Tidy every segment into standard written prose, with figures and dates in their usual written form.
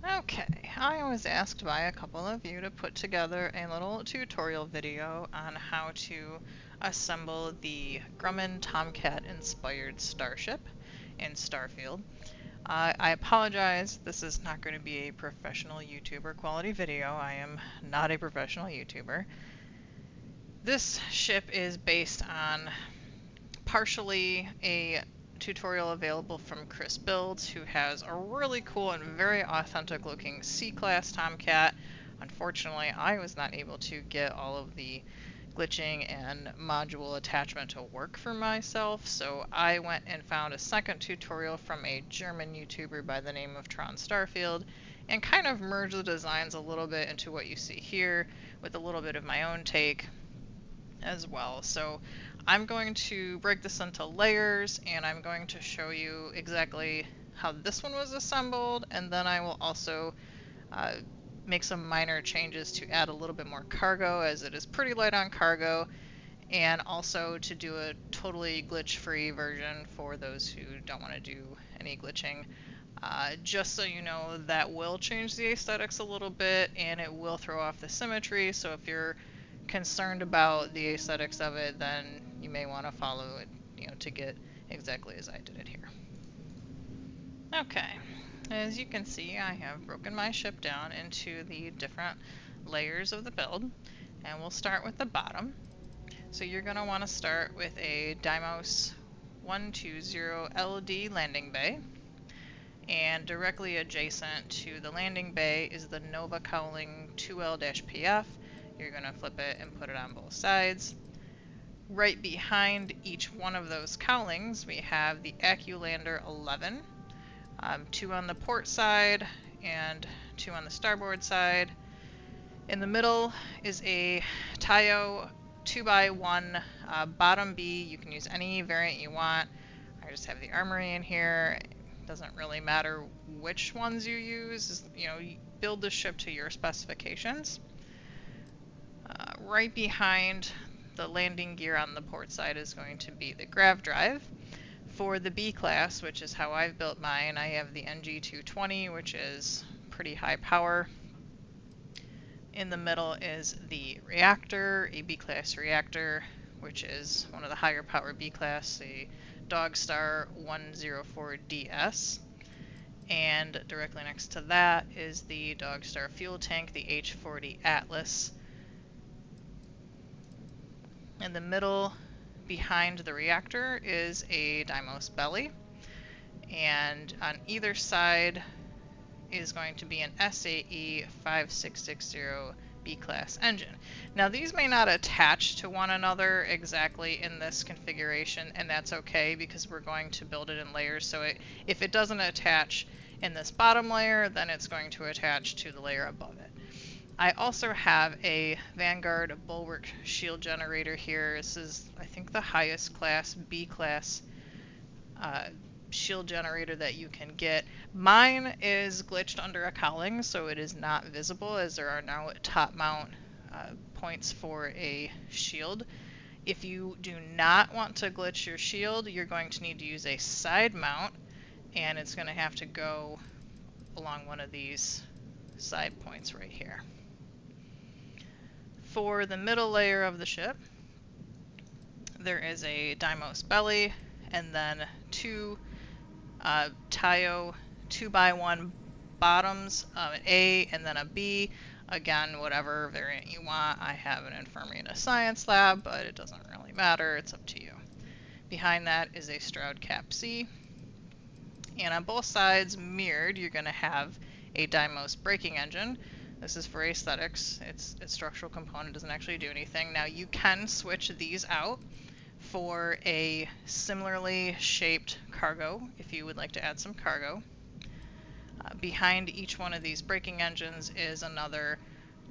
Okay, I was asked by a couple of you to put together a little tutorial video on how to assemble the Grumman Tomcat inspired Starship in Starfield. I apologize, this is not going to be a professional YouTuber quality video. I am not a professional YouTuber. This ship is based on partially a tutorial available from CurtisBuilds, who has a really cool and very authentic looking C-Class Tomcat. Unfortunately, I was not able to get all of the glitching and module attachment to work for myself, so I went and found a second tutorial from a German YouTuber by the name of Starfield and kind of merged the designs a little bit into what you see here with a little bit of my own take as well. So I'm going to break this into layers, and I'm going to show you exactly how this one was assembled, and then I will also make some minor changes to add a little bit more cargo, as it is pretty light on cargo, and also to do a totally glitch-free version for those who don't want to do any glitching. Just so you know, that will change the aesthetics a little bit, and it will throw off the symmetry, so if you're concerned about the aesthetics of it, then you may want to follow it, to get exactly as I did it here. Okay, as you can see, I have broken my ship down into the different layers of the build, and we'll start with the bottom. So you're going to want to start with a Deimos 120LD landing bay, and directly adjacent to the landing bay is the Nova Cowling 2L-PF. You're going to flip it and put it on both sides. Right behind each one of those cowlings, we have the AccuLander 11, 2 on the port side and 2 on the starboard side. In the middle is a Tayo 2x1 bottom B. You can use any variant you want. I just have the Armory in here. It doesn't really matter which ones you use. You build the ship to your specifications. Right behind the landing gear on the port side is going to be the grav drive. For the B class, which is how I've built mine, I have the NG220, which is pretty high power. In the middle is the reactor, a B class reactor, which is one of the higher power B class, the Dogstar 104DS. And directly next to that is the Dogstar fuel tank, the H40 Atlas. In the middle, behind the reactor, is a Deimos belly, and on either side is going to be an SAE 5660 B-class engine. Now these may not attach to one another exactly in this configuration, and that's okay because we're going to build it in layers, so if it doesn't attach in this bottom layer, then it's going to attach to the layer above it. I also have a Vanguard Bulwark shield generator here. This is, I think, the highest class, B class shield generator that you can get. Mine is glitched under a cowling, so it is not visible, as there are now top mount points for a shield. If you do not want to glitch your shield, you're going to need to use a side mount, and it's going to have to go along one of these side points right here. For the middle layer of the ship, there is a Deimos belly, and then 2 Tayo 2x1 bottoms, an A and then a B. Again, whatever variant you want. I have an infirmary and a science lab, but it doesn't really matter. It's up to you. Behind that is a Stroud Cap C. And on both sides, mirrored, you're going to have a Deimos braking engine. This is for aesthetics. Its structural component doesn't actually do anything. Now you can switch these out for a similarly shaped cargo if you would like to add some cargo. Behind each one of these braking engines is another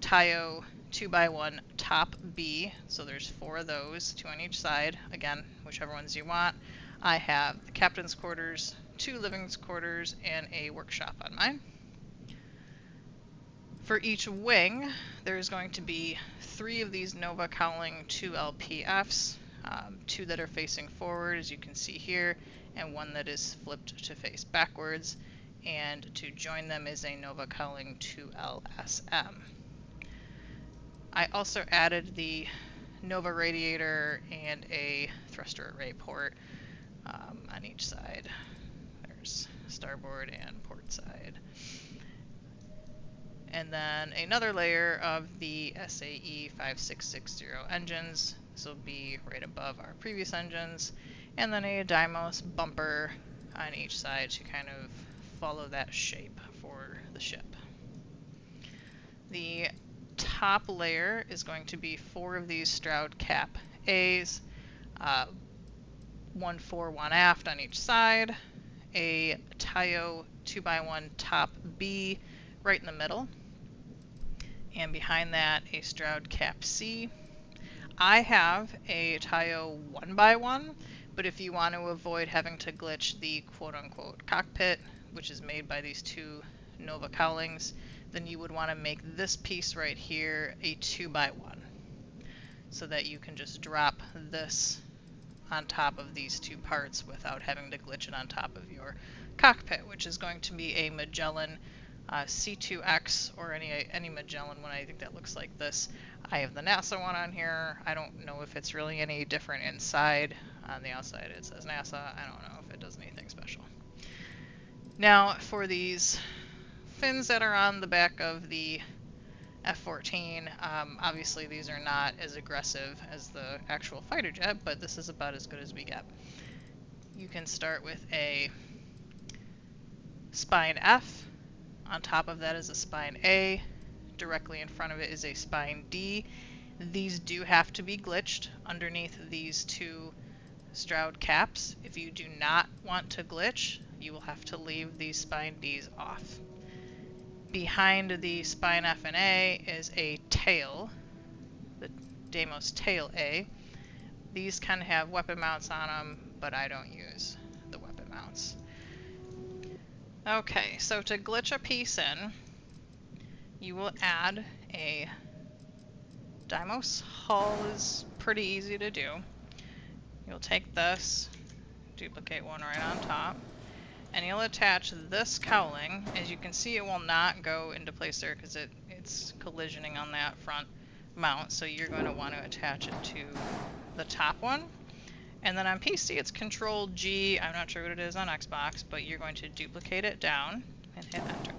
Tayo 2x1 top B. So there's 4 of those, 2 on each side. Again, whichever ones you want. I have the captain's quarters, 2 living quarters, and a workshop on mine. For each wing, there's going to be 3 of these Nova Cowling 2LPFs, 2 that are facing forward, as you can see here, and 1 that is flipped to face backwards. and to join them is a Nova Cowling 2LSM. I also added the Nova radiator and a thruster array port on each side. There's starboard and port side. And then another layer of the SAE 5660 engines. This will be right above our previous engines. And then a Deimos bumper on each side to kind of follow that shape for the ship. The top layer is going to be 4 of these Stroud Cap A's, 1 fore, 1 aft on each side, a Tayo 2x1 top B right in the middle, and behind that a Stroud Cap C. I have a Tayo 1x1, but if you want to avoid having to glitch the quote-unquote cockpit, which is made by these 2 Nova Cowlings, then you would want to make this piece right here a 2x1, so that you can just drop this on top of these 2 parts without having to glitch it on top of your cockpit, which is going to be a Magellan C2X or any Magellan one. I think that looks like this. I have the NASA one on here. I don't know if it's really any different inside. On the outside it says NASA. I don't know if it does anything special. Now for these fins that are on the back of the F-14, obviously these are not as aggressive as the actual fighter jet, but this is about as good as we get. You can start with a spine F. On top of that is a spine A. Directly in front of it is a spine D. These do have to be glitched underneath these 2 Stroud caps. If you do not want to glitch, you will have to leave these spine Ds off. Behind the spine F and A is a tail, the Deimos tail A. These can have weapon mounts on them, but I don't use the weapon mounts. Okay, so to glitch a piece in, you will add a Deimos hull. Is pretty easy to do. You'll take this, duplicate one right on top, and you'll attach this cowling. As you can see, it will not go into place there because it's collisioning on that front mount, so you're going to want to attach it to the top one. And then on PC it's Control G, I'm not sure what it is on Xbox, but you're going to duplicate it down and hit enter.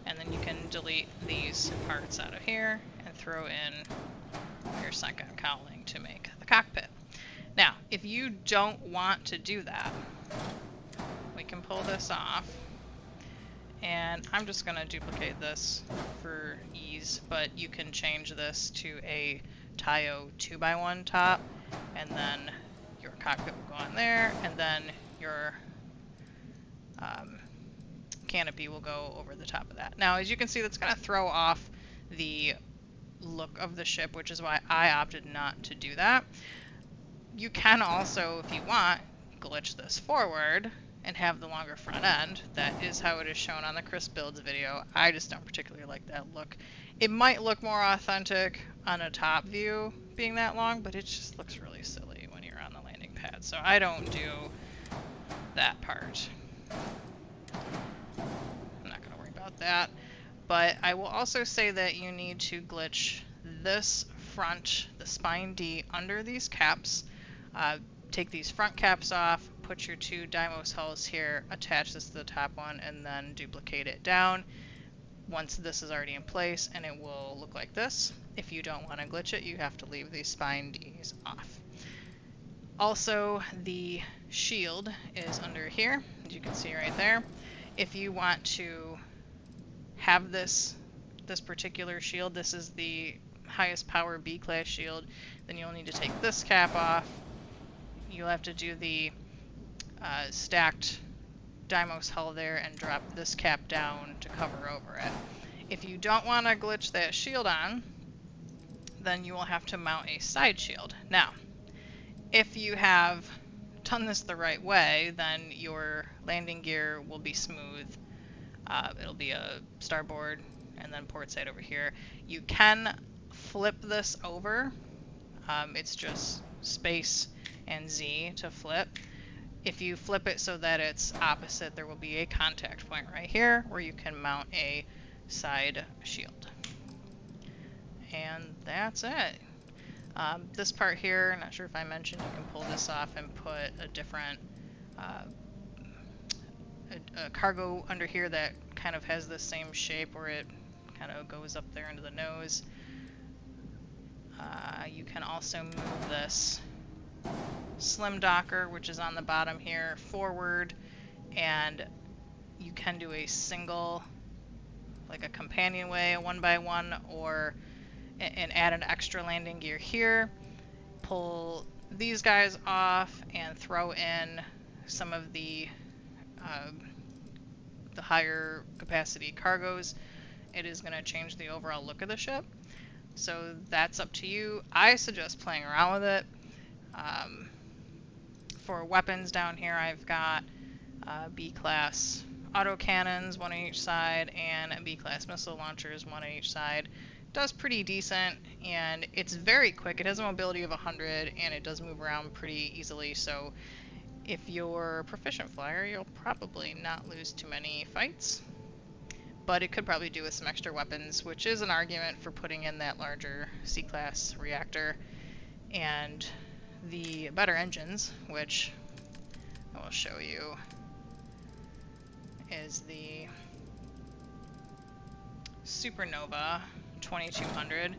And then you can delete these parts out of here and throw in your second cowling to make the cockpit. Now, if you don't want to do that, we can pull this off. And I'm just going to duplicate this for ease, but you can change this to a Tayo 2x1 top, and then your cockpit will go on there, and then your canopy will go over the top of that. Now, as you can see, that's going to throw off the look of the ship, which is why I opted not to do that. You can also, if you want, glitch this forward and have the longer front end. That is how it is shown on the CurtisBuilds video. I just don't particularly like that look. It might look more authentic on a top view being that long, but it just looks really silly when you're on the landing pad. So I don't do that part. I'm not going to worry about that. But I will also say that you need to glitch this front, the spine D, under these caps. Take these front caps off, put your 2 Deimos hulls here, attach this to the top one, and then duplicate it down once this is already in place, and it will look like this. If you don't want to glitch it, you have to leave these spine Ds off. Also, the shield is under here, as you can see right there. If you want to have this particular shield, this is the highest power B-class shield, then you'll need to take this cap off. You'll have to do the stacked Deimos hull there and drop this cap down to cover over it. If you don't want to glitch that shield on, then you will have to mount a side shield. Now, if you have done this the right way, then your landing gear will be smooth. It'll be a starboard and then port side over here. You can flip this over. It's just space and Z to flip. If you flip it so that it's opposite, there will be a contact point right here where you can mount a side shield. And that's it. This part here, not sure if I mentioned, you can pull this off and put a different a cargo under here that kind of has the same shape where it kind of goes up there into the nose. You can also move this slim docker, which is on the bottom here, forward, and you can do a single, like a companionway, a 1x1, or and add an extra landing gear here. Pull these guys off and throw in some of the higher capacity cargoes. It is going to change the overall look of the ship. So that's up to you. I suggest playing around with it. For weapons down here, I've got B-class autocannons, one on each side, and B-class missile launchers, one on each side. Does pretty decent, and it's very quick. It has a mobility of 100, and it does move around pretty easily, so if you're a proficient flyer, you'll probably not lose too many fights. But it could probably do with some extra weapons, which is an argument for putting in that larger C-class reactor. And the better engines, which I will show you, is the Supernova 2200.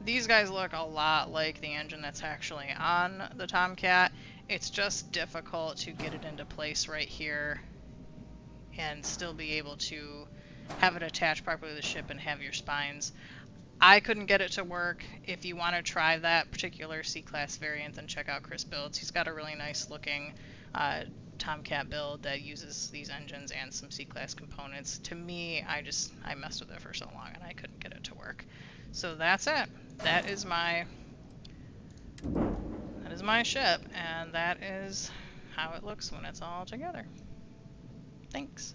These guys look a lot like the engine that's actually on the Tomcat. It's just difficult to get it into place right here and still be able to have it attached properly to the ship and have your spines. I couldn't get it to work. If you want to try that particular C-class variant, then check out CurtisBuilds. He's got a really nice looking Tomcat build that uses these engines and some C-class components. To me, I messed with it for so long and I couldn't get it to work. So that's it. That is my ship, and that is how it looks when it's all together. Thanks.